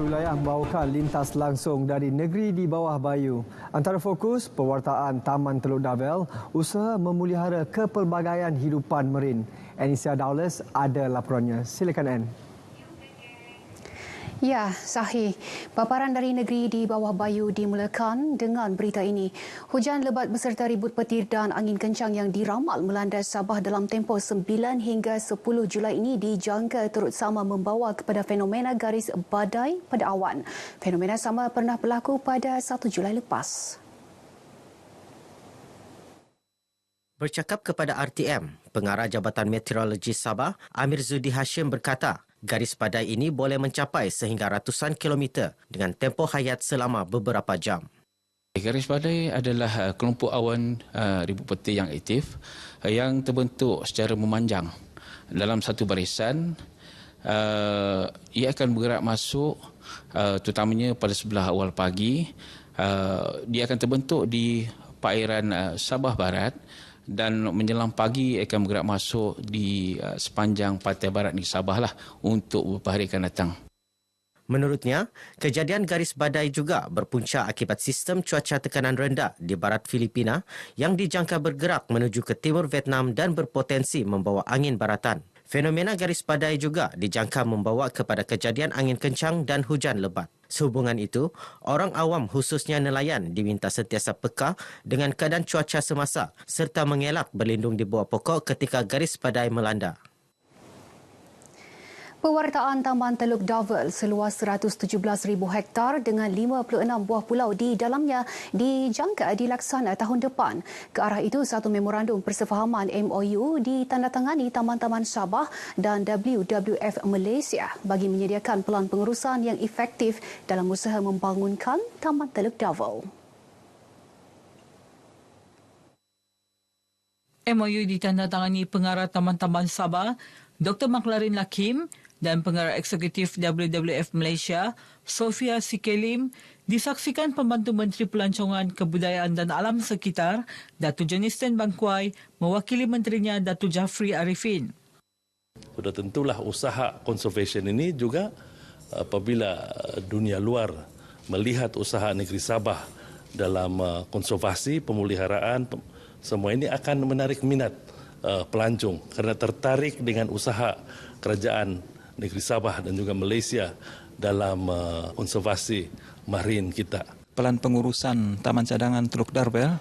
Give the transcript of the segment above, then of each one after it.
Wilayah membawakan lintas langsung dari negeri di bawah Bayu. Antara fokus pewartaan Taman Teluk Darvel, usaha memelihara kepelbagaian hidupan marin. Anisia Dowles ada laporannya. Silakan Ann. Ya, sahih. Paparan dari negeri di bawah Bayu dimulakan dengan berita ini. Hujan lebat beserta ribut petir dan angin kencang yang diramal melanda Sabah dalam tempoh 9 hingga 10 Julai ini dijangka turut sama membawa kepada fenomena garis badai pada awan. Fenomena sama pernah berlaku pada 1 Julai lepas. Bercakap kepada RTM, Pengarah Jabatan Meteorologi Sabah, Amir Zudi Hashim berkata, garis badai ini boleh mencapai sehingga ratusan kilometer dengan tempoh hayat selama beberapa jam. Garis badai adalah kelompok awan ribut petir yang aktif yang terbentuk secara memanjang. Dalam satu barisan, ia akan bergerak masuk terutamanya pada sebelah awal pagi. Dia akan terbentuk di perairan Sabah Barat dan menjelang pagi akan bergerak masuk di sepanjang pantai barat di Sabah lah untuk beberapa hari akan datang. Menurutnya, kejadian garis badai juga berpunca akibat sistem cuaca tekanan rendah di barat Filipina yang dijangka bergerak menuju ke timur Vietnam dan berpotensi membawa angin baratan. Fenomena garis badai juga dijangka membawa kepada kejadian angin kencang dan hujan lebat. Sehubungan itu, orang awam khususnya nelayan diminta sentiasa peka dengan keadaan cuaca semasa serta mengelak berlindung di bawah pokok ketika garis badai melanda. Pewartaan Taman Teluk Darvel seluas 117,000 hektar dengan 56 buah pulau di dalamnya dijangka dilaksana tahun depan. Ke arah itu, satu memorandum persefahaman MOU ditandatangani Taman-Taman Sabah dan WWF Malaysia bagi menyediakan pelan pengurusan yang efektif dalam usaha membangunkan Taman Teluk Darvel. MOU ditandatangani Pengarah Taman-Taman Sabah, Dr. Maklarin Lakim dan Pengarah Eksekutif WWF Malaysia, Sofia Sikelim, disaksikan Pembantu Menteri Pelancongan Kebudayaan dan Alam Sekitar, Datuk Jonisten Bangkuai, mewakili menterinya Datuk Jafri Arifin. Sudah tentulah usaha conservation ini juga apabila dunia luar melihat usaha negeri Sabah dalam konservasi, pemeliharaan, semua ini akan menarik minat pelancong kerana tertarik dengan usaha kerajaan negeri Sabah dan juga Malaysia dalam konservasi marin kita. Pelan pengurusan Taman Cadangan Teluk Darvel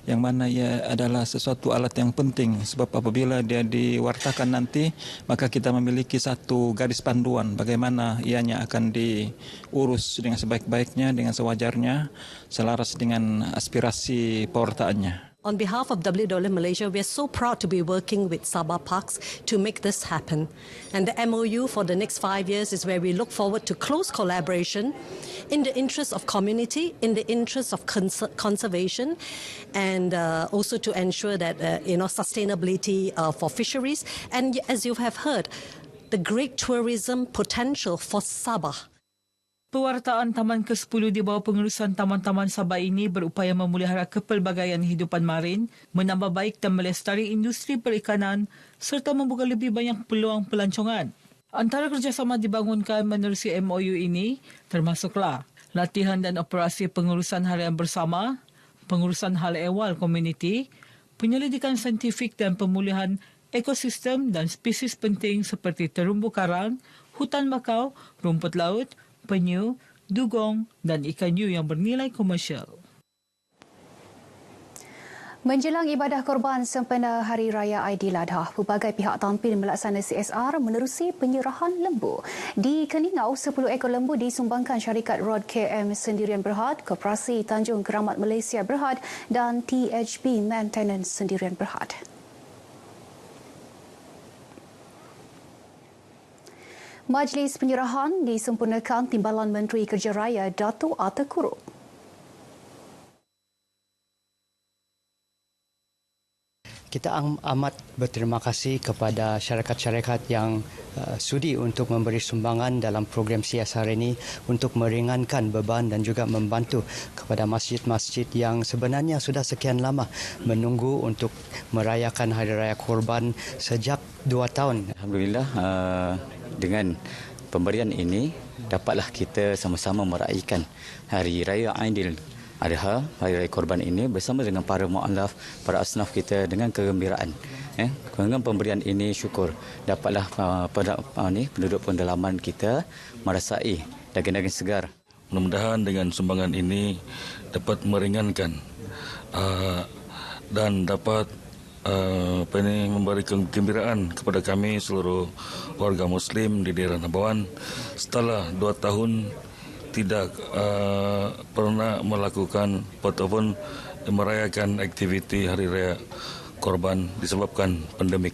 yang mana ia adalah sesuatu alat yang penting sebab apabila dia diwartakan nanti maka kita memiliki satu garis panduan bagaimana ianya akan diurus dengan sebaik-baiknya, dengan sewajarnya, selaras dengan aspirasi pewartaannya. On behalf of WWF Malaysia, we are so proud to be working with Sabah Parks to make this happen. And the MOU for the next 5 years is where we look forward to close collaboration in the interest of community, in the interest of conservation, and also to ensure that sustainability for fisheries. And as you have heard, the great tourism potential for Sabah. Pewartaan Taman ke-10 di bawah pengurusan Taman-Taman Sabah ini berupaya memelihara kepelbagaian hidupan marin, menambah baik dan melestari industri perikanan serta membuka lebih banyak peluang pelancongan. Antara kerjasama dibangunkan menerusi MOU ini termasuklah latihan dan operasi pengurusan harian bersama, pengurusan hal ehwal komuniti, penyelidikan saintifik dan pemulihan ekosistem dan spesies penting seperti terumbu karang, hutan bakau, rumput laut, penyu, dugong dan ikan hiu yang bernilai komersial. Menjelang ibadah korban sempena Hari Raya Aidiladha, pelbagai pihak tampil melaksana CSR menerusi penyerahan lembu. Di Keningau, 10 ekor lembu disumbangkan syarikat Rod KM Sendirian Berhad, Koperasi Tanjung Keramat Malaysia Berhad dan THB Maintenance Sendirian Berhad. Majlis penyerahan disempurnakan Timbalan Menteri Kerja Raya Datuk Ata Kurub. Kita amat berterima kasih kepada syarikat-syarikat yang sudi untuk memberi sumbangan dalam program CSR ini untuk meringankan beban dan juga membantu kepada masjid-masjid yang sebenarnya sudah sekian lama menunggu untuk merayakan Hari Raya Korban sejak 2 tahun. Alhamdulillah dengan pemberian ini dapatlah kita sama-sama meraihkan Hari Raya Aidil Adha, Hari Raya Korban ini bersama dengan para mu'alaf, para asnaf kita dengan kegembiraan. Dengan pemberian ini syukur dapatlah penduduk pendalaman kita merasai daging-daging segar. Mudah-mudahan dengan sumbangan ini dapat meringankan dan dapat memberi kegembiraan kepada kami seluruh warga Muslim di daerah Nabawan setelah 2 tahun tidak pernah melakukan ataupun merayakan aktiviti Hari Raya Korban disebabkan pandemik.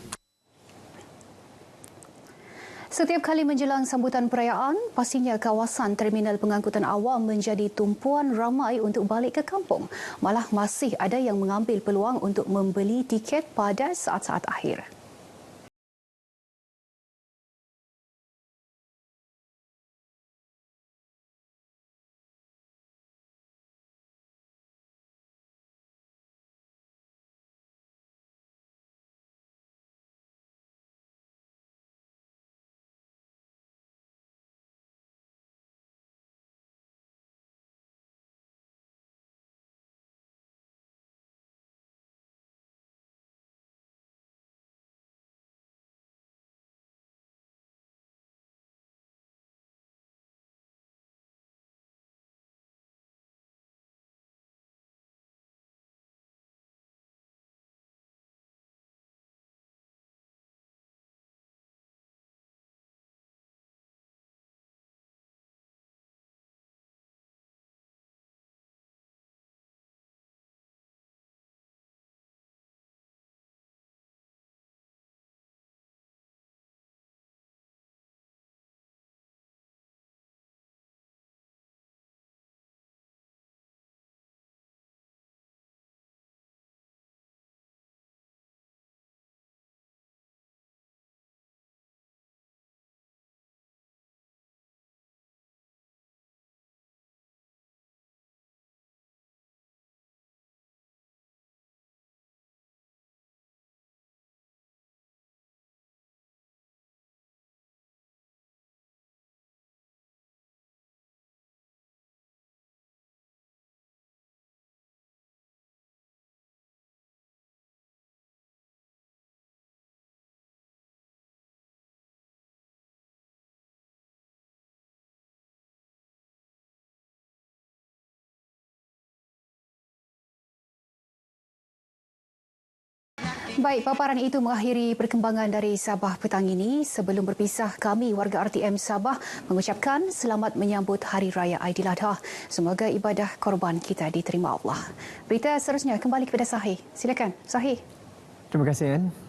Setiap kali menjelang sambutan perayaan, pastinya kawasan terminal pengangkutan awam menjadi tumpuan ramai untuk balik ke kampung. Malah masih ada yang mengambil peluang untuk membeli tiket pada saat-saat akhir. Baik, paparan itu mengakhiri perkembangan dari Sabah petang ini. Sebelum berpisah, kami warga RTM Sabah mengucapkan selamat menyambut Hari Raya Aidiladha. Semoga ibadah korban kita diterima Allah. Berita seterusnya kembali kepada Sahih. Silakan, Sahih. Terima kasih, Ann.